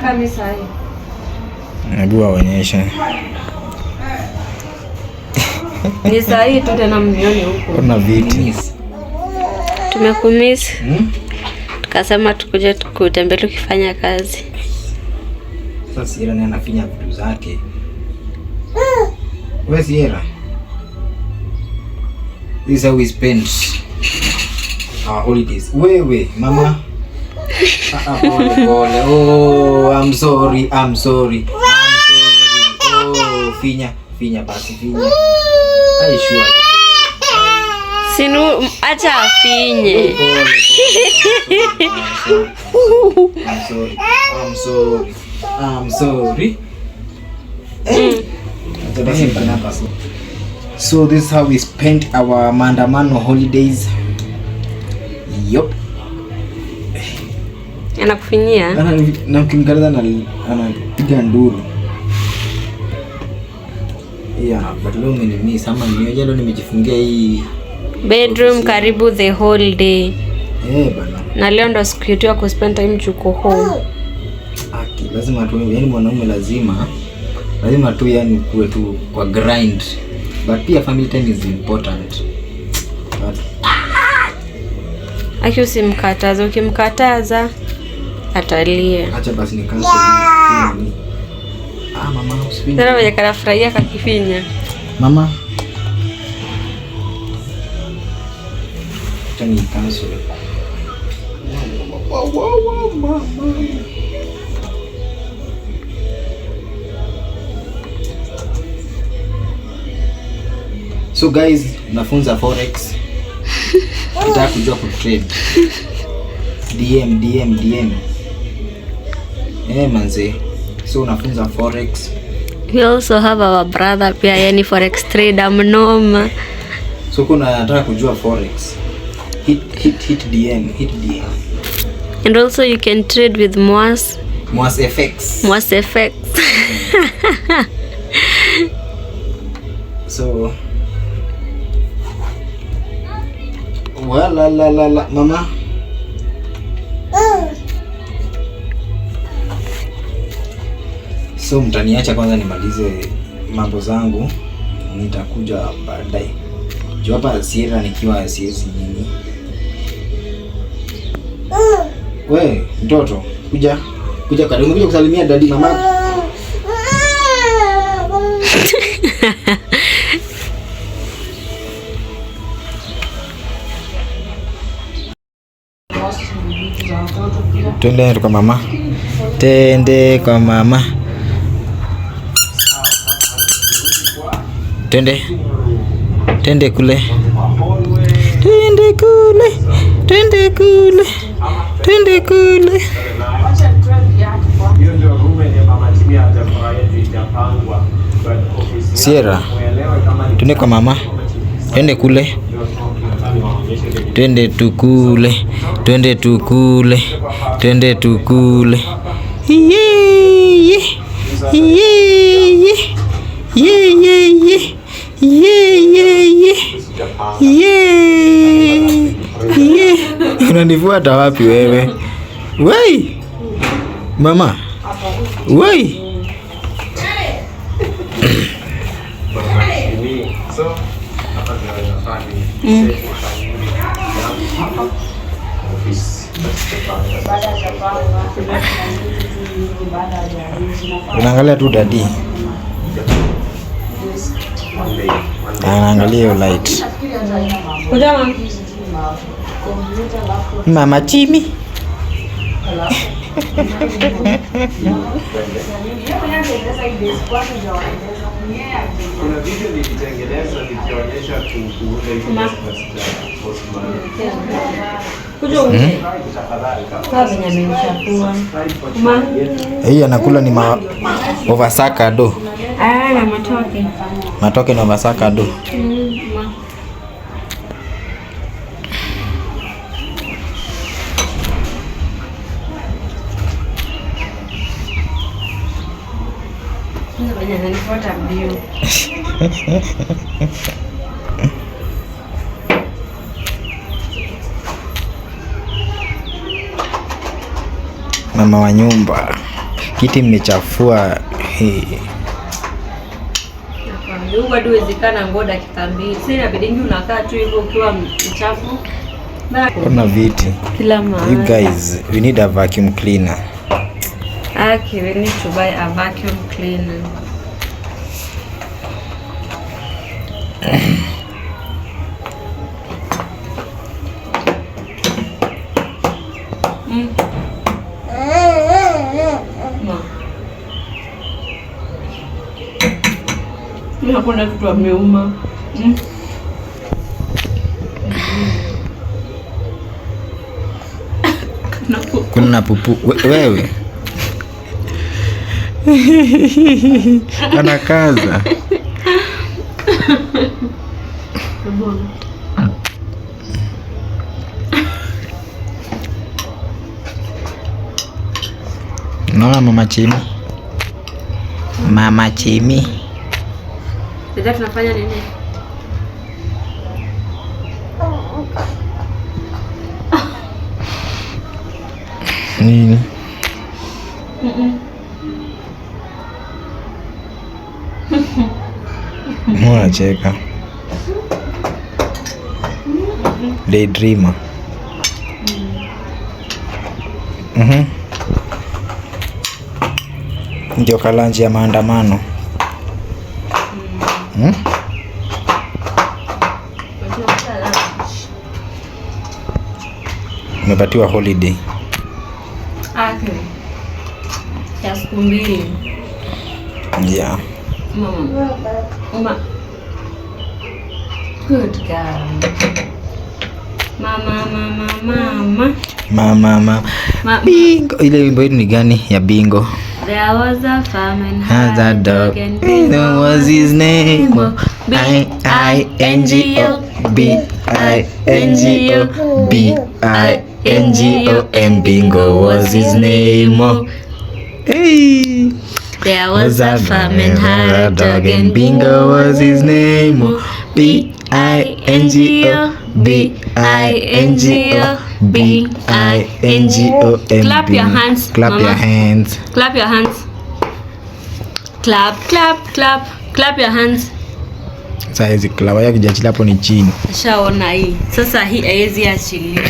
Kama sahi. Hebu waonyeshe. Ni sahi tu tena mnione huko. Kuna viti. Tumekumisi. Tukasema tukuje tukutembee tukifanya kazi. Sasa Sierra naye anafinya vitu zake. Wewe Sierra. This is how we spend our holidays. Wewe mama. Pole. Oh, I'm sorry. Oh, finya basi finya. Ai sure. Sinu acha afinye. I'm sorry. So this is how we spent our maandamano holidays. Yup. Anakufinyia? Na ukimkaliza anapiga nduru. Yeah, but leo mimi sama nioje leo nimejifungia hii bedroom karibu the whole day. Bana. Na leo ndo siku yetu ya ku spend time chuko home. Lazima tu, yani mwanaume lazima tu yani kuwe tu kwa grind. But pia family time is important. But aki usimkataza, ukimkataza atalia. Acha basi ni cancel hii. Mama usifinya. Sasa wewe kanafurahia kakifinya. Mama. Tani cancel. Wow, mama. So guys, nafunza forex. Nataka kujua ku trade. DM. Manze. So nafunza forex. We also have our brother pia yani forex trader mnoma. So kuna nataka kujua forex. Hit DM. And also you can trade with Moas FX. So la mama. So mtaniacha kwanza nimalize mambo zangu, nitakuja baadaye. Juu hapa Sierra nikiwa siwezi nini. We mtoto kuja karibu, kuja kusalimia daddy mama. Twende kwa mama. Twende kwa mama. Twende kule. Twende kule. Sierra. Twende kwa mama. Twende kule. Twende tukule. Unanifuata wapi wewe? Wei! Mama. Wei! Unaangalia tu daddy. Anaangalia hiyo light. Mama Jimmy. Kuna video nilitengeneza nikionyesha kuunda hizo hii anakula ni ovasaka do. Na matoke na ovasaka do. Mama wa nyumba. Kiti mmechafua. Nakwambia bado wezekana ngo dakika 2. Sasa inabidi unakaa tu hivyo ukiwa mchafu. Kuna viti. Kila mahali. You guys, we need a vacuum cleaner. Okay, we need to buy a vacuum cleaner. Hakuna kitu ameuma. Kuna pupu wewe. Anakaza. Naona mama Chimi. Mama Chimi. Sasa tunafanya nini? Nini? Mbona cheka? Daydreamer. Ndio kalanji ya maandamano. Umepatiwa holiday. Okay. Ya siku 2. Yeah. Mama. Good girl. Mama. Bingo. Ile wimbo ni gani ya Bingo? There was a farmer had a dog. What was his name? I-N-G-O B-I-N-G-O B-I-N-G-O and Bingo was his name. Hey. There was a farmer had a dog and Bingo was his name. B-I-N-G-O B-I-N-G-O B-I-N-G-O and Clap your hands. Clap your hands. Clap your hands. Clap, clap, clap. Clap your hands. Sasa hizi klawa yake kijachilia hapo ni chini. Shaona hii. Sasa hii haiwezi achilia.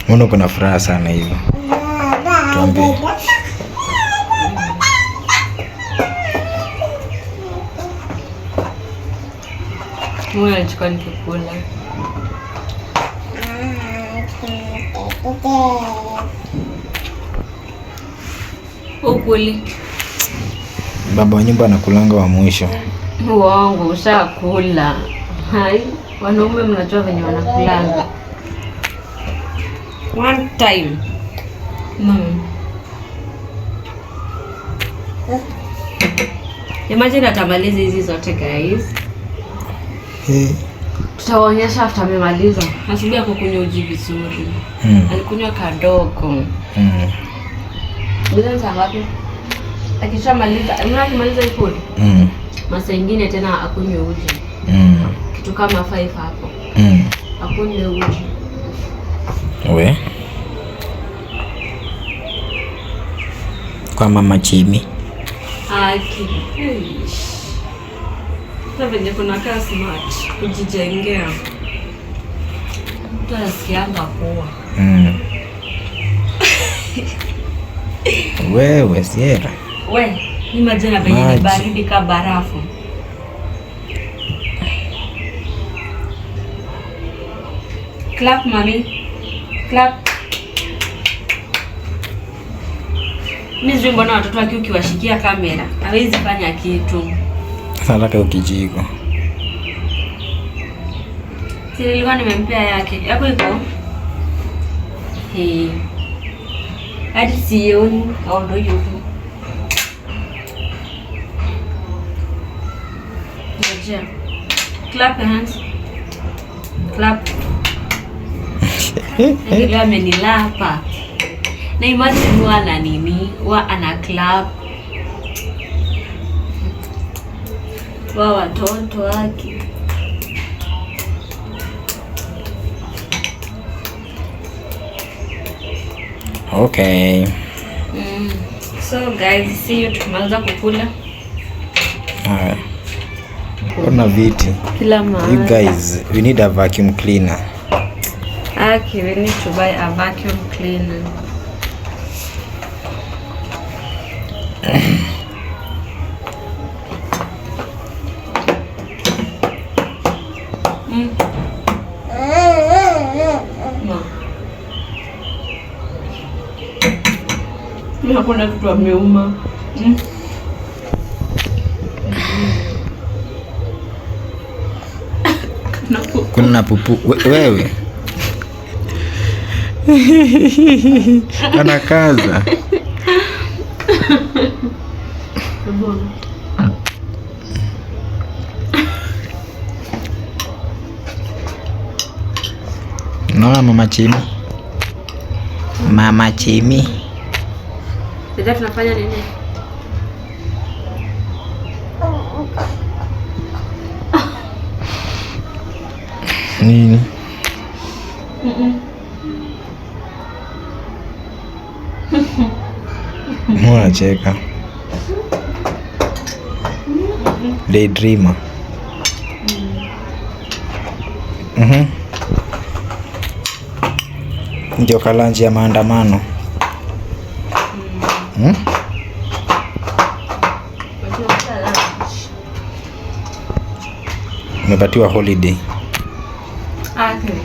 Mbona kuna furaha sana hivyo? Tuambie. Mwana chukua nikikula. Ukuli. Baba wa nyumba anakulanga wa mwisho. Uongo, ushakula. Hai, wanaume mnajua venye wanakulanga. One time. Imagine atamaliza hizi zote guys. Tutawaonyesha after amemaliza. Asubuhi akukunywa uji vizuri. Alikunywa kadogo. Bila saa ngapi? Akishamaliza, akimaliza ikuli. Masa ingine tena akunywe uji. Kitu kama 5 hapo. Akunywe uji. We. Kwa mama Chimi. Aki. Sasa venye kuna kaa smart, kujijengea. Mtu anasikianga poa. Wewe Sierra. We, ni maji na venye ni baridi ka barafu. Clap mami. Clap. Mimi mbona watoto waki ukiwashikia kamera hawezi fanya kitu. Sasa nataka ukijiko. Si nilikuwa nimempea yake. Yako iko? Hadi sioni au ndo hiyo tu. Ngoja. Clap your hands. Clap. Ndio amenilapa. Na imagine huwa ana nini? Huwa ana clap. Wa watoto wake. Okay. So guys, see you tukimaliza kukula. Kuna viti. Kila mahali. You guys, we need a vacuum cleaner. Okay, we need to buy a vacuum cleaner. Hakuna kitu ameuma. Kuna pupu wewe. Anakaza. Naona mama Chimi. Mama Chimi. Sasa tunafanya nini? Nini? Mbona cheka? Daydreamer. Ndio kalanji ya maandamano. Umepatiwa holiday. Okay.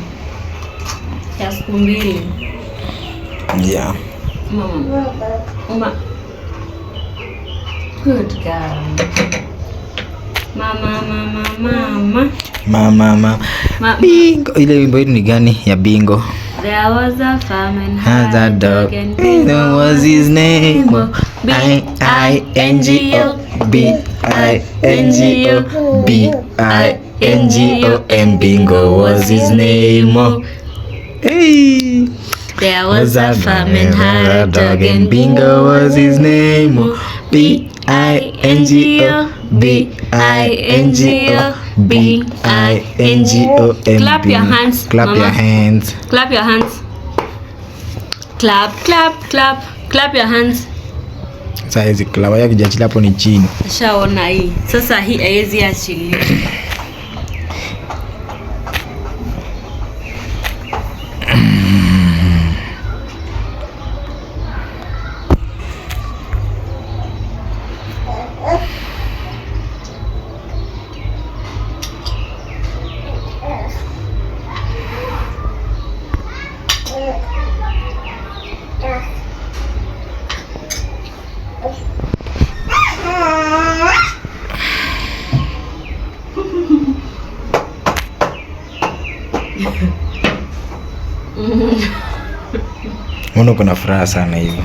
Ya siku 2. Yeah. Mama. Good girl. Mama. Bingo. Ile wimbo hii ni gani ya Bingo? There was a farmer had a dog. What was his name? B-I-N-G-O. B-I-N-G-O. And Bingo was his name. Hey. There was a farmer had a dog and Bingo was his name. B-I-N-G-O. B-I-N-G-O. B-I-N-G-O. Clap your hands. Clap your hands. Clap your hands. Clap. Clap your hands. Sasa hizi klawa yake kijachilia hapo ni chini. Shaona hii. Sasa hii haiwezi achilia. Mbona kuna furaha sana hivyo?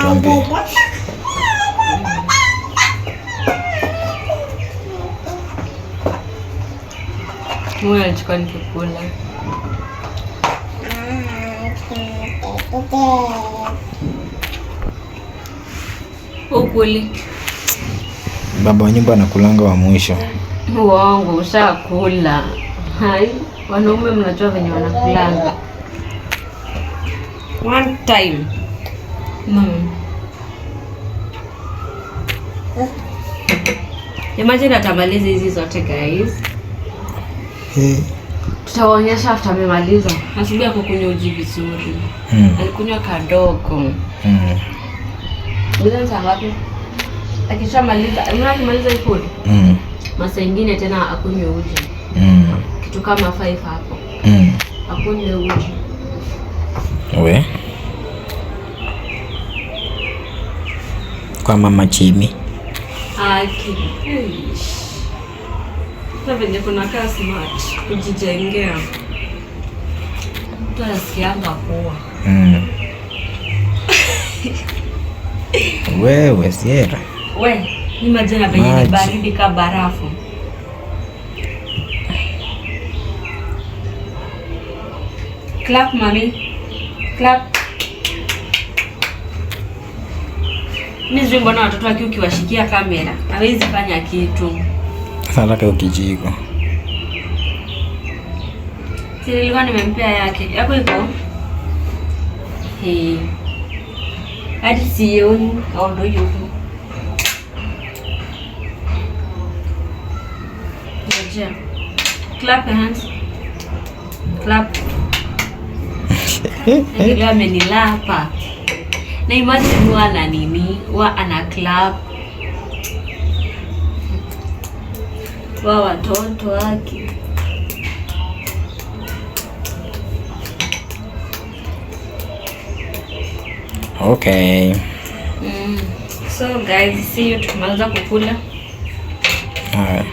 Tuambie. Mwana anachukua nikikula. Ukuli. Baba wa nyumba anakulanga wa mwisho. Uongo, ushakula. Hai, wanaume mnajua venye wanakulanga. One time. Imagine atamaliza hizi zote guys. Tutawaonyesha after amemaliza. Asubuhi akukunywa uji vizuri. Alikunywa kadogo. Bila ngapi? Akishamaliza, akimaliza ikuli. Masa ingine tena akunywe uji. Kitu kama 5 hapo. Akunywe uji. We. Kwa mama Chimi. Aki. Sasa venye kunakaa smart kujijengea. Mtu anasikianga poa. Wewe Sierra. We, ni maji na venye ni baridi ka barafu. Clap mami. Clap. Mimi mbona watoto waki ukiwashikia kamera hawezi fanya kitu. Sasa nataka ukijiko. Si nilikuwa nimempea yake. Yako iko? Hadi sioni au ndo yuko. Ngoja. Clap your hands. Clap. Ndio amenilapa. Na imagine wana nini? Wa ana clap. Wa watoto wake. Okay. So guys, see you tukimaliza kukula. Alright.